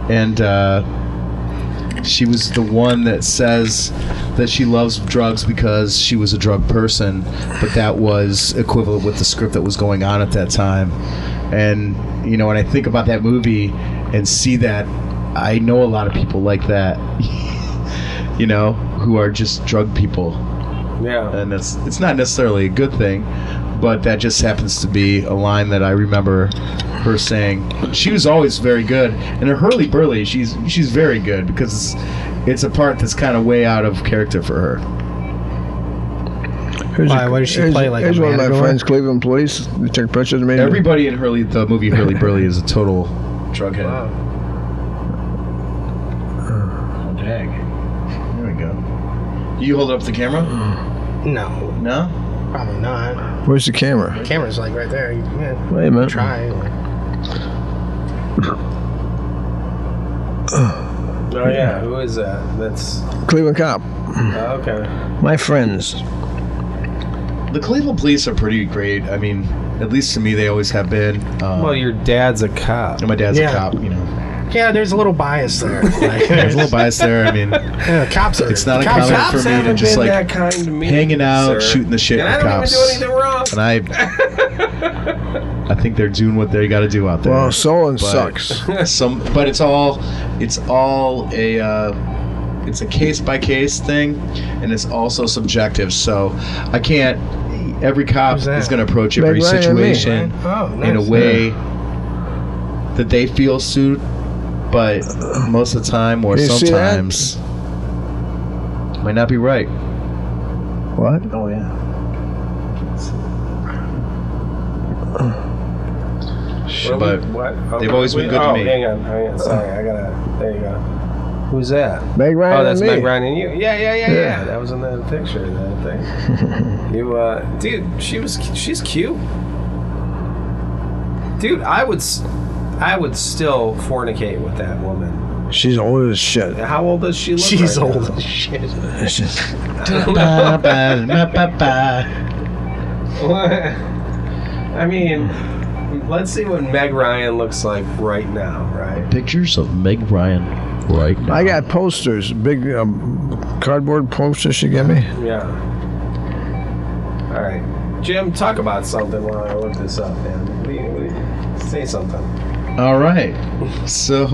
B: and she was the one that says that she loves drugs because she was a drug person, but that was equivalent with the script that was going on at that time. And when I think about that movie and see that, I know a lot of people like that, who are just drug people.
A: Yeah.
B: And it's not necessarily a good thing, but that just happens to be a line that I remember her saying. She was always very good, and in Hurly Burly, she's very good because it's a part that's kind of way out of character for her.
D: Why? What does she play, like a
C: Here's one of my
D: matador?
C: friends, Cleveland Police. They took pictures of me.
B: Everybody in the movie Hurly Burly is a total drug head.
A: Wow.
B: Oh, dang. There we go. You hold it up to the camera?
D: No,
B: No?
D: probably not.
C: Where's the camera?
D: The camera's like right there. Yeah.
C: Wait a minute.
D: Try.
A: Oh yeah. Who is that? That's
C: Cleveland cop.
A: okay.
C: My friends.
B: The Cleveland Police are pretty great. I mean, at least to me, they always have been.
A: Well, your dad's a cop.
B: And my dad's
D: Yeah.
B: a cop,
D: Yeah, there's a little bias there. Like,
B: There's a little bias there. I mean,
D: yeah, cops are.
B: it's not
D: cops
B: uncommon
D: are-
B: for me to
A: haven't
B: just
A: been
B: like
A: that kind to me,
B: hanging out,
A: sir.
B: shooting the shit
A: And
B: with
A: I don't
B: cops.
A: even do anything wrong.
B: And I think they're doing what they got to do out there.
C: Well, Solon
B: But-
C: sucks.
B: But it's all it's a case by case thing, and it's also subjective. So I can't. Every cop
D: Who's that?
B: is going to approach
C: Meg
B: every
C: Ryan and me.
B: situation
D: Oh,
B: in a
D: nice.
B: way that they feel suit, but most of the time or
C: You see that?
B: sometimes might not be right.
C: What?
B: Oh yeah. But they've always been good to me.
A: Hang on. Sorry, I gotta. There you go. Who's that?
C: Meg Ryan
A: Oh, that's
C: and me.
A: Meg Ryan and you. Yeah.
C: Yeah.
A: That was in that picture. That thing. You, dude, she's cute. Dude, I would still fornicate with that woman.
C: She's old as shit.
A: How old does she look?
D: She's
A: right
D: old
A: now?
D: as shit.
C: It's just-
A: I mean, let's see what Meg Ryan looks like right now, right?
B: Pictures of Meg Ryan right now.
C: I got posters, big cardboard posters she gave me.
A: Yeah. All right. Jim, talk about something while I look this up, man. Say something.
B: All right. So,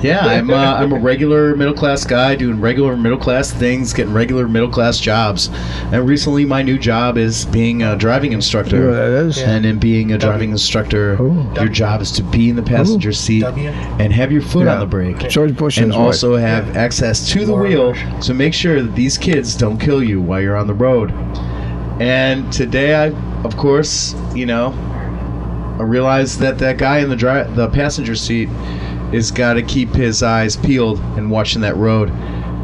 B: yeah, I'm a regular middle class guy doing regular middle class things, getting regular middle class jobs. And recently, my new job is being a driving
C: You know
B: instructor.
C: what that is?
B: And in being a driving instructor,
C: Ooh.
B: your job is to be in the passenger seat
D: W.
B: and have your foot
C: Yeah.
B: on the brake.
C: George Bush
B: And
C: is
B: also have access to the wheel to make sure that these kids don't kill you while you're on the road. And today, of course, I realized that guy in the passenger seat is got to keep his eyes peeled and watching that road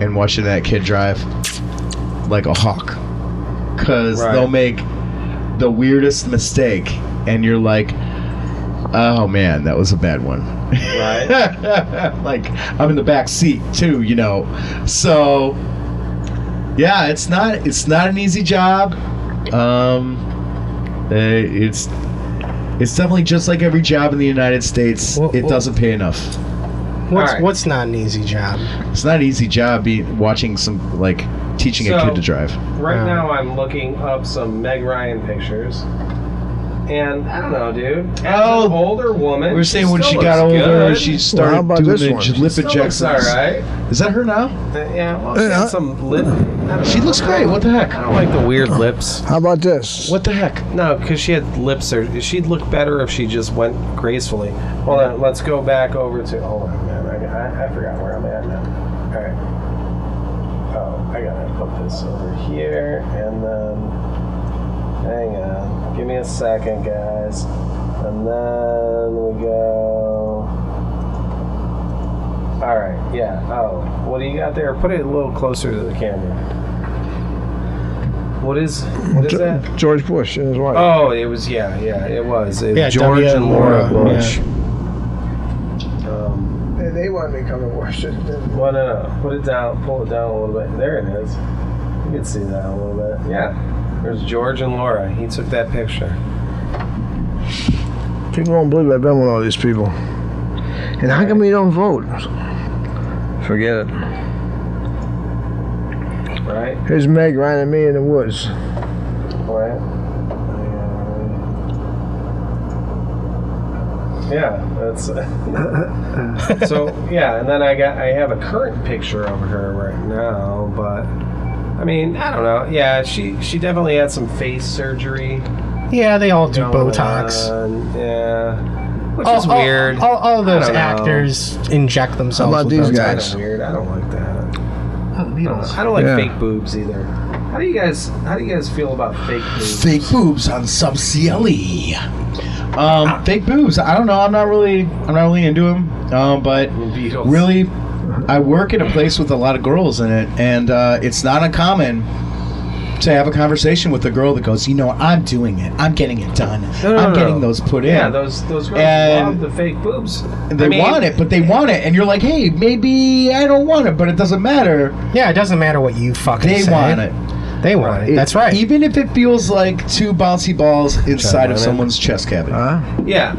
B: and watching that kid drive like a hawk, because
A: Right.
B: they'll make the weirdest mistake and you're like, oh man, that was a bad one.
A: Right.
B: Like, I'm in the back seat too, so yeah, it's not an easy job. It's definitely just like every job in the United States.
D: Well,
B: It doesn't pay enough.
A: Alright.
D: What's not an easy job?
B: It's not an easy job watching teaching a
A: So-
B: kid to drive.
A: Right
D: Yeah.
A: now, I'm looking up some Meg Ryan pictures. And I don't know, dude. As
B: Oh,
A: an older woman,
B: We were saying when
A: still
B: she got
A: looks
B: older,
A: good.
B: she started
C: how about
B: doing
C: this
B: the
C: one?
B: lip
A: Still looks
B: injections.
A: all right.
B: Is that her now?
A: Yeah, well, she
C: Yeah.
A: got some lip. I don't
B: She
A: know.
B: looks great. What the heck?
A: I don't like the weird lips.
C: What? How about this?
B: What the heck?
A: No, because she had lips. She'd look better if she just went gracefully. Hold on, let's go back over to. Hold on, man. I forgot where I'm at now. All right. Oh, I gotta put this over here, and then. Hang on. Give me a second, guys. And then we go. All right. Yeah. Oh, what do you got there? Put it a little closer to the camera. What is that?
C: George Bush and his wife.
A: Oh, it was it was. It was
D: Yeah,
A: George
D: W.
A: and Laura
D: Laura,
A: Bush.
C: They wanted me to come and watch it.
A: Well, no. Put it down. Pull it down a little bit. There it is. You can see that a little bit. Yeah. There's George and Laura. He took that picture.
C: People won't believe I've been with all these people. And how come you don't vote? Forget it.
A: Right.
C: Here's Meg Ryan and me in the woods.
A: Right. Yeah, that's so. Yeah, and then I have a current picture of her right now, but I mean, I don't know. Yeah, she definitely had some face surgery.
D: Yeah, they all do
A: going
D: Botox.
A: on, yeah, which is weird.
D: All those
A: I don't know.
D: actors inject themselves
C: How about
D: with
C: these
D: Botox.
C: guys?
A: Kinda weird. I don't like that.
D: Oh, the Beatles.
A: I don't like
C: Yeah.
A: fake boobs either. How do you guys feel about fake boobs?
B: Fake boobs on Sub CLE. Fake boobs. I don't know. I'm not really into them. But
A: Beatles.
B: really, I work in a place with a lot of girls in it, and it's not uncommon to have a conversation with a girl that goes, I'm doing it. I'm getting it done. I'm getting those put in.
A: Yeah, those girls
B: And
A: love the fake boobs.
B: They want it, but they want it, and you're like, hey, maybe I don't want it, but it doesn't matter.
D: Yeah, it doesn't matter what you fucking
B: They
D: say.
B: want it.
D: They want it. That's right.
B: Even if it feels like two bouncy balls inside of
A: China.
B: someone's chest cavity.
C: Huh?
A: Yeah.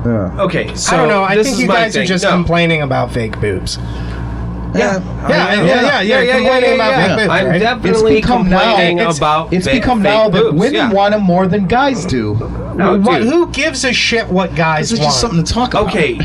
B: Yeah.
A: Okay. So
D: I don't know. I
A: this
D: think
A: is
D: you
A: my
D: guys are
A: thing.
D: just
A: No.
D: complaining about fake boobs.
A: Yeah.
D: Yeah, complaining about fake boobs,
A: I'm
D: right?
A: definitely complaining about
B: It's
A: fake
B: become now that
A: boobs.
B: women
A: Yeah.
B: want them more than guys do.
A: No,
D: What,
A: dude.
D: who gives a shit what guys
B: It's
D: want?
B: just something to talk about.
A: Okay.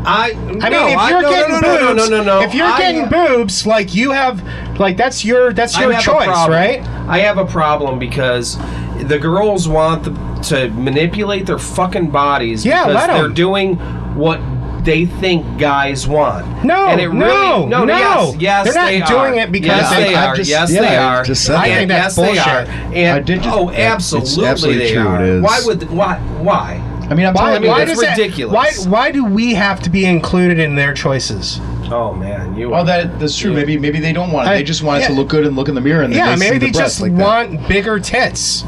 D: I mean, if you're getting boobs, if you're getting boobs, like you have, like that's your
A: I have a
D: choice,
A: problem.
D: right?
A: I have a problem because the girls want to manipulate their fucking bodies
D: Yeah,
A: because
D: let 'em.
A: they're doing what they think guys want.
D: No,
A: and it really,
D: no.
A: yes,
D: They're not
A: they
D: doing
A: are.
D: it because
A: yes,
D: they-
A: they
B: I
A: are.
B: just-
A: Yes,
B: yeah,
A: they
B: I
A: are.
B: just said
D: I
B: that.
D: think that's
A: yes, they
D: bullshit.
A: are. And
B: I did just-
A: oh,
B: it's
A: absolutely,
B: absolutely
A: they
B: true,
A: are.
B: it is.
A: Why would why?
B: I mean, I'm
D: Why,
B: telling you,
A: why
B: that's
A: does
D: that-
A: ridiculous.
D: Why do we have to be included in their choices?
A: Oh man, you.
B: Oh, that's true.
A: Yeah.
B: Maybe they don't want it. They just want it to
D: Yeah.
B: look good and look in the mirror and then
D: Yeah,
B: they
D: maybe
B: see
D: they
B: the breasts
D: just
B: like that.
D: want bigger tits.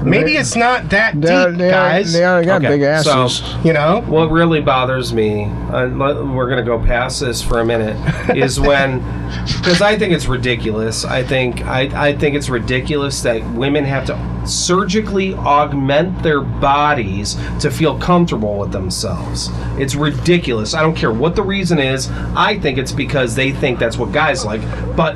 D: Maybe it's not that deep, guys.
C: They already got
A: Okay,
C: big asses.
A: so-
D: You know?
A: What really bothers me, we're going to go past this for a minute, is when, because I think it's ridiculous. I think it's ridiculous that women have to surgically augment their bodies to feel comfortable with themselves. It's ridiculous. I don't care what the reason is. I think it's because they think that's what guys like. But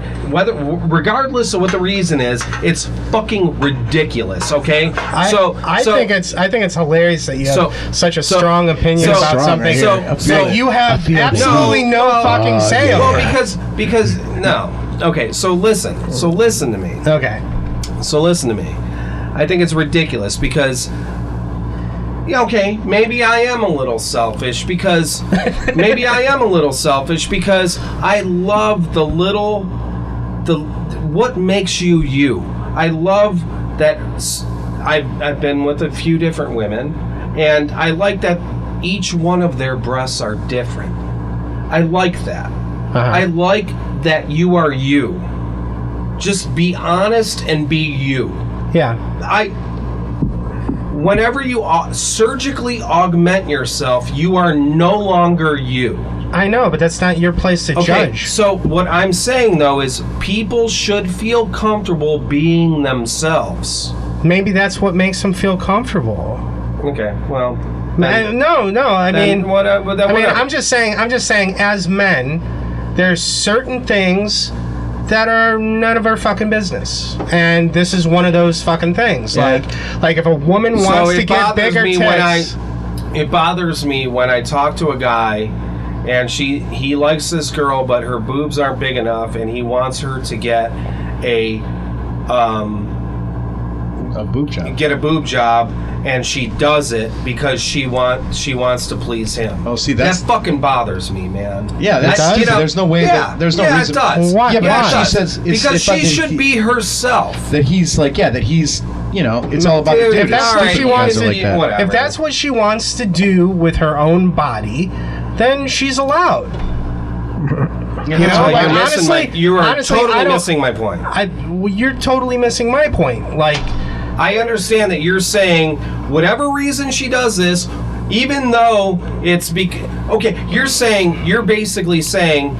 A: regardless of what the reason is, it's fucking ridiculous. Okay.
D: I think it's hilarious that you have such a strong opinion about
C: strong,
D: something
C: right here.
D: that you have absolutely no fucking say
A: Well,
D: over.
A: because no. Okay. So listen to me.
D: Okay.
A: So listen to me. I think it's ridiculous because, yeah, okay, maybe I am a little selfish because I love what makes you you. I love that I've been with a few different women, and I like that each one of their breasts are different. I like that. I like that you are you. Just be honest and be you.
D: Yeah.
A: Whenever you surgically augment yourself, you are no longer you.
D: I know, but that's not your place to judge.
A: So what I'm saying though is people should feel comfortable being themselves.
D: Maybe that's what makes them feel comfortable.
A: Okay, well.
D: I'm just saying as men, there's certain things that are none of our fucking business, and this is one of those fucking things.
A: Yeah.
D: Like if a woman wants to get bigger tits,
A: it bothers me when I talk to a guy, and he likes this girl, but her boobs aren't big enough, and he wants her to get a
B: boob job.
A: Get a boob job, and she does it because she wants to please him.
B: Oh, see,
A: that fucking bothers me, man.
B: Yeah, there's no way that there's no reason.
A: It does.
D: Why?
B: Yeah, but
D: Why?
B: she says
A: because she should be herself.
B: That he's like, it's all about the
A: Dude,
B: dude.
A: if that's what she wants to do, whatever.
D: if that's what she wants to do with her own body, then she's allowed.
A: You
D: honestly,
A: you are
D: honestly,
A: totally missing my point.
D: You're totally missing my point. Like,
A: I understand that you're saying whatever reason she does this, even though it's you're basically saying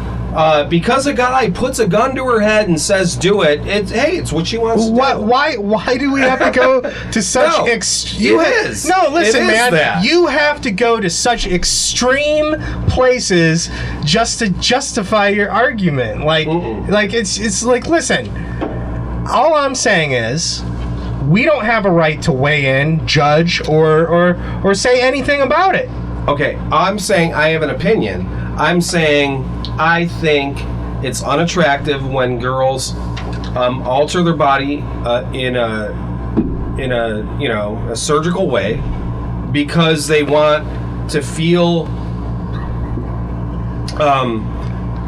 A: because a guy puts a gun to her head and says do it, it's what she wants to do.
D: Why do we have to go to such
A: No,
D: extreme? No, listen, man.
A: That.
D: You have to go to such extreme places just to justify your argument. Like it's like, listen. All I'm saying is, we don't have a right to weigh in, judge, or say anything about it.
A: Okay, I'm saying I have an opinion. I'm saying I think it's unattractive when girls alter their body in a surgical way because they want to feel.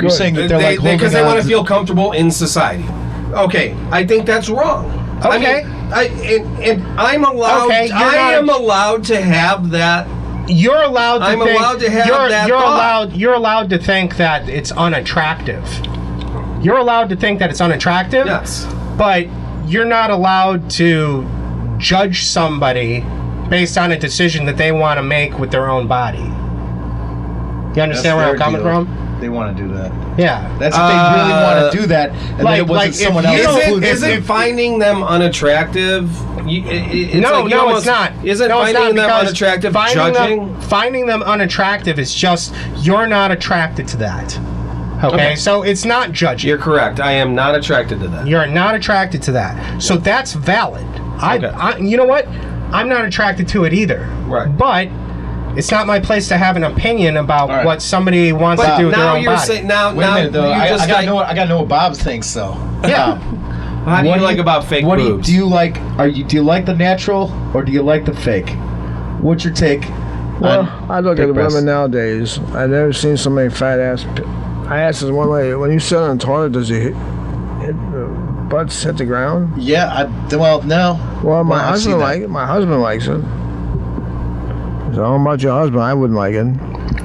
B: You're saying that they're like
A: because they want to feel comfortable in society. Okay, I think that's wrong.
D: Okay.
A: I am allowed to have that.
D: You're allowed to
A: I'm
D: think,
A: allowed to have that thought.
D: You're allowed to think that it's unattractive. You're allowed to think that it's unattractive.
A: Yes.
D: But you're not allowed to judge somebody based on a decision that they want to make with their own body. You understand where I'm coming from?
B: They want to do that.
D: Yeah.
B: That's if they really want to do that, and then it wasn't someone else.
A: Isn't finding them unattractive? It's
D: not.
A: Isn't finding them unattractive judging?
D: Finding them unattractive is just you're not attracted to that. Okay, so it's not judging.
A: You're correct. I am not attracted to that.
D: You're not attracted to that. So that's valid. You know what? I'm not attracted to it either.
A: Right.
D: But it's not my place to have an opinion about what somebody wants to do with their own body.
B: Wait a minute, though. I gotta know what Bob thinks, though.
D: Yeah.
A: How do you like about fake boobs?
B: Do you like the natural or do you like the fake? What's your take?
C: Well, I look at the
B: breasts?
C: women nowadays. I've never seen so many fat ass. I asked this one lady, when you sit on the toilet, does your butts hit the ground?
B: Yeah. No.
C: Well, my
B: I've seen
C: husband
B: that.
C: My husband likes it. So I don't know about your husband. I wouldn't like it.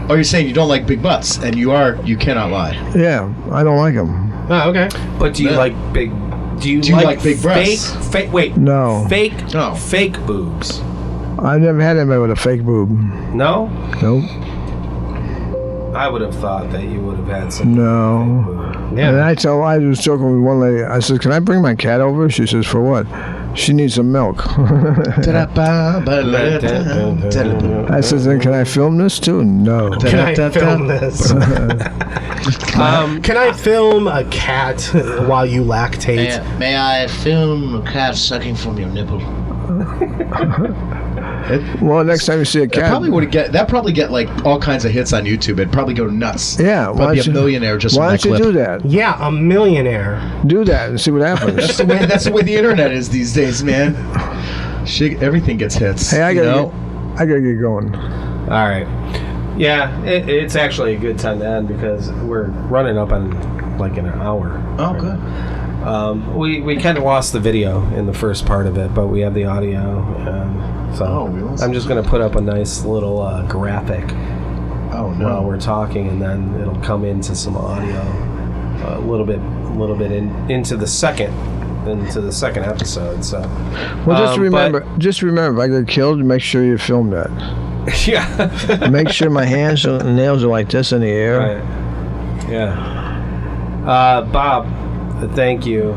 B: Oh, you're saying you don't like big butts, and you cannot lie.
C: Yeah, I don't like them.
D: Oh, okay.
A: But do you like big? Do you
B: like big breasts?
A: Fake? Wait.
C: No.
A: Fake boobs.
C: I've never had anybody with a fake boob.
A: No.
C: Nope.
A: I would have thought that you would have had some.
C: No.
D: Yeah.
C: And I was joking with one lady. I said, "Can I bring my cat over?" She says, "For what?" She needs some milk. I says, "Then can I film this too?" No.
D: Can I film this? Can I film a cat while you lactate?
B: May I film a cat sucking from your nipple?
C: Well, next time you see a cat,
B: That probably get like all kinds of hits on YouTube. It'd probably go nuts.
C: yeah. Why
B: Probably
C: don't
B: a millionaire just
C: Why
B: from that
C: don't you
B: clip.
C: do that?
D: Yeah, a millionaire.
C: Do that and see what happens.
B: That's the way the internet is these days, man. Everything gets hits.
C: Hey, I
B: you
C: gotta
B: know?
C: get going.
A: All right. Yeah, it's actually a good time to end because we're running up on like an hour.
B: Oh, good.
A: We kind of lost the video in the first part of it, but we have the audio. So
B: we lost
A: I'm just going to put up a nice little graphic
B: Oh
A: while
B: no.
A: we're talking, and then it'll come into some audio a little bit into the second episode. So
C: Well, just
A: but-
C: remember, if I get killed, make sure you film that.
A: yeah.
C: Make sure my hands and nails are like this in the air.
A: Right. Yeah. Bob, thank you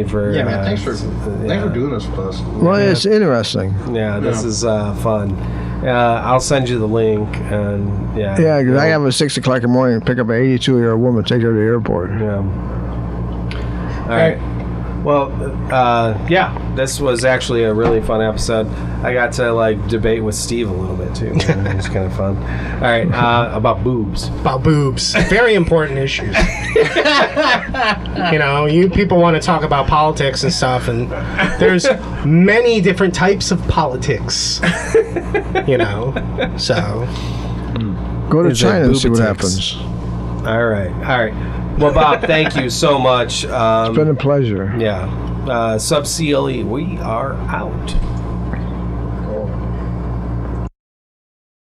A: for
B: Yeah, man. Thanks for doing this with us.
C: Well, it's interesting.
A: Yeah, this is fun. I'll send you the link, and yeah.
C: Yeah, because I have a 6 o'clock in the morning pick up an 82-year-old woman, take her to the airport.
A: Yeah. All right. Well, yeah, this was actually a really fun episode. I got to like debate with Steve a little bit too. It was kind of fun. All right, about boobs.
D: About boobs. Very important issues. You know, you people want to talk about politics and stuff, and there's many different types of politics. You know, so
C: Go to
A: Is that
C: China and see what
A: boobatics?
C: happens.
A: All right. Well, Bob, thank you so much.
C: It's been a pleasure.
A: Yeah. Sub CLE, we are out.